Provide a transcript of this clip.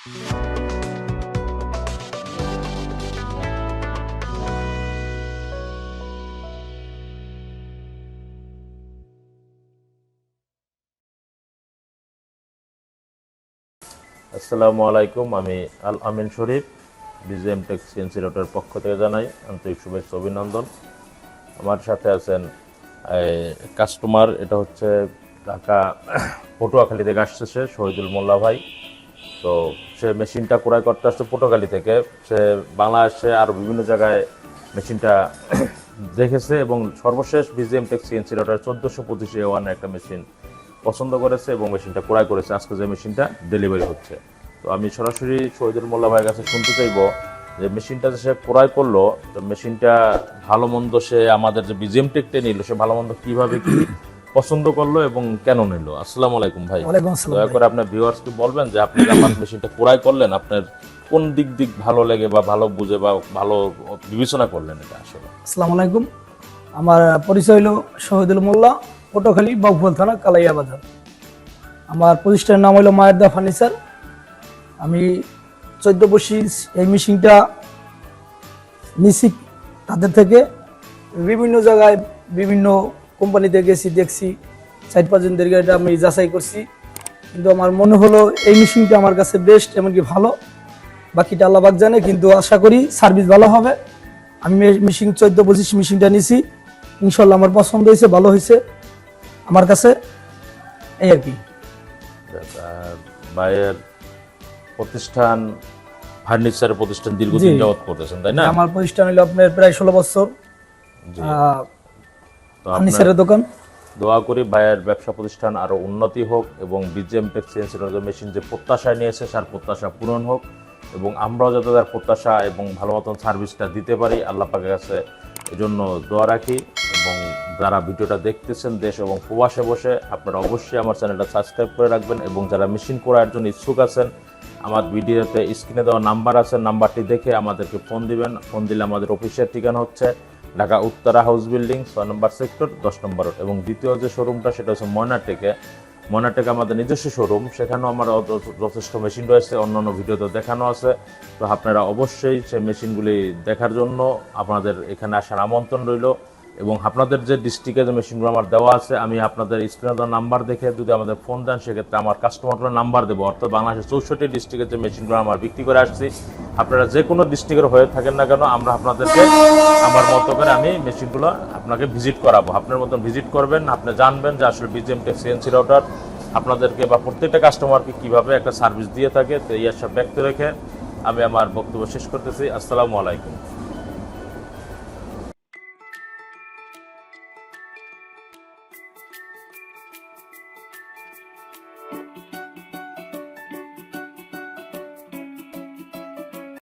আসসালামু আলাইকুম, আমি আল আমিন শরীফ বিজিএম টেক সিএনসি রোডের পক্ষ থেকে জানাই আন্তরিক শুভেচ্ছা অভিনন্দন। আমার সাথে আছেন কাস্টমার, এটা হচ্ছে ঢাকা পটুয়াখালী থেকে আসছে সে শহীদুল মোল্লা ভাই। তো সে মেশিনটা ক্রয় করতে আসছে পটুয়াখালী থেকে। সে বাংলাদেশে আরও বিভিন্ন জায়গায় মেশিনটা দেখেছে এবং সর্বশেষ বিজিএম টেক সিএনসি রোডের 1425A1 একটা মেশিন পছন্দ করেছে এবং মেশিনটা ক্রয় করেছে। আজকে যে মেশিনটা ডেলিভারি হচ্ছে, তো আমি সরাসরি শহীদুল মোল্লা ভাইয়ের কাছে শুনতে চাইবো যে মেশিনটা যে সে ক্রয় করলো, তো মেশিনটা ভালো মন্দ সে আমাদের যে বিজিএম টেকটা নিল, সে ভালো মন্দ কীভাবে কি পছন্দ করলো এবং কেন নিল। আসসালামু আলাইকুম ভাই। দয়া করে আপনার ভিউয়ার্সকে বলবেন যে আপনি আমার মেশিনটা ক্রয় করলেন, আপনার কোন দিক ভালো লেগে বা ভালো বুঝে বা ভালো বিবেচনা করলেন এটা আসলে। আসসালামু আলাইকুম, আমার পরিচয় হলো শহীদুল মোল্লা, পটুয়াখালী বাউফল থানা কালাইয়া বাজার। আমার প্রতিষ্ঠানের নাম হলো মায়ের দা ফার্নিচার। আমি 1425 এই মেশিনটা নিছি তাদের থেকে। বিভিন্ন জায়গায় বিভিন্ন কোম্পানিতে গেছি, দেখছি 4-5 জনদের এটা আমি যাচাই করছি, কিন্তু আমার মনে হলো এই মেশিনটা আমার কাছে বেস্ট, এমনকি ভালো। বাকিটা আল্লাহ পাক জানে, কিন্তু আশা করি সার্ভিস ভালো হবে। আমি মেশিন 1425 মেশিনটা নিছি, ইনশাল্লাহ আমার পছন্দ হয়েছে, ভালো হয়েছে আমার কাছে, এই আর কি। ভাইয়ের প্রতিষ্ঠান ফার্নিচার প্রতিষ্ঠান দীর্ঘদিন যাবত করতেছেন, তাই না? আমার প্রতিষ্ঠান হলো আপনার প্রায় 16 বছর ফার্নিচারের দোকান। দোয়া করি ভাইয়ের ব্যবসা প্রতিষ্ঠান আরো উন্নতি হোক এবং বিজিএম টেক সিএনসি মেশিন যে প্রত্যাশায় নিয়েছে তার প্রত্যাশা পূরণ হোক এবং আমরাও যাতে তার প্রত্যাশা এবং ভালো মতন সার্ভিসটা দিতে পারি আল্লাহ পাকের কাছে এজন্য দোয়া রাখি। এবং যারা ভিডিওটা দেখতেছেন দেশ এবং প্রবাসে বসে, আপনারা অবশ্যই আমার চ্যানেলটা সাবস্ক্রাইব করে রাখবেন এবং যারা মেশিন করার জন্য ইচ্ছুক আছেন, আমার ভিডিওতে স্ক্রিনে দেওয়া নাম্বার আছে, নাম্বারটি দেখে আমাদেরকে ফোন দিবেন। ফোন দিলে আমাদের অফিসের ঠিকানা হচ্ছে ঢাকা উত্তরা হাউস বিল্ডিং 6 নম্বর সেক্টর 10 নম্বর। এবং দ্বিতীয় যে শোরুমটা সেটা হচ্ছে ময়নাটেকে আমাদের নিজস্ব শোরুম, সেখানেও আমার যথেষ্ট মেশিন রয়েছে, অন্যান্য ভিডিওতে দেখানো আছে। তো আপনারা অবশ্যই সেই মেশিনগুলি দেখার জন্য আপনাদের এখানে আসার আমন্ত্রণ রইল। এবং আপনাদের যে ডিস্ট্রিক্টে যে মেশিনগুলো আমার দেওয়া আছে, আমি আপনাদের স্ক্রিনে দেওয়া নাম্বার দেখে যদি আমাদের ফোন দেন, সেক্ষেত্রে আমার কাস্টমারগুলোর নাম্বার দেবো। অর্থাৎ বাংলাদেশের 64 ডিস্ট্রিক্টের যে মেশিনগুলো আমার বিক্রি করে আসছি, আপনারা যে কোনো ডিস্ট্রিক্টের হয়ে থাকেন না কেন, আমরা আপনাদেরকে আমার মতো করে আমি মেশিনগুলো আপনাকে ভিজিট করাবো। আপনার মতন ভিজিট করবেন, আপনি জানবেন যে আসলে বিজিএম টেক সিএনসি রাউটার আপনাদেরকে বা প্রত্যেকটা কাস্টমারকে কীভাবে একটা সার্ভিস দিয়ে থাকে। তো এই আশা ব্যক্ত রেখে আমি আমার বক্তব্য শেষ করতেছি। আসসালামু আলাইকুম।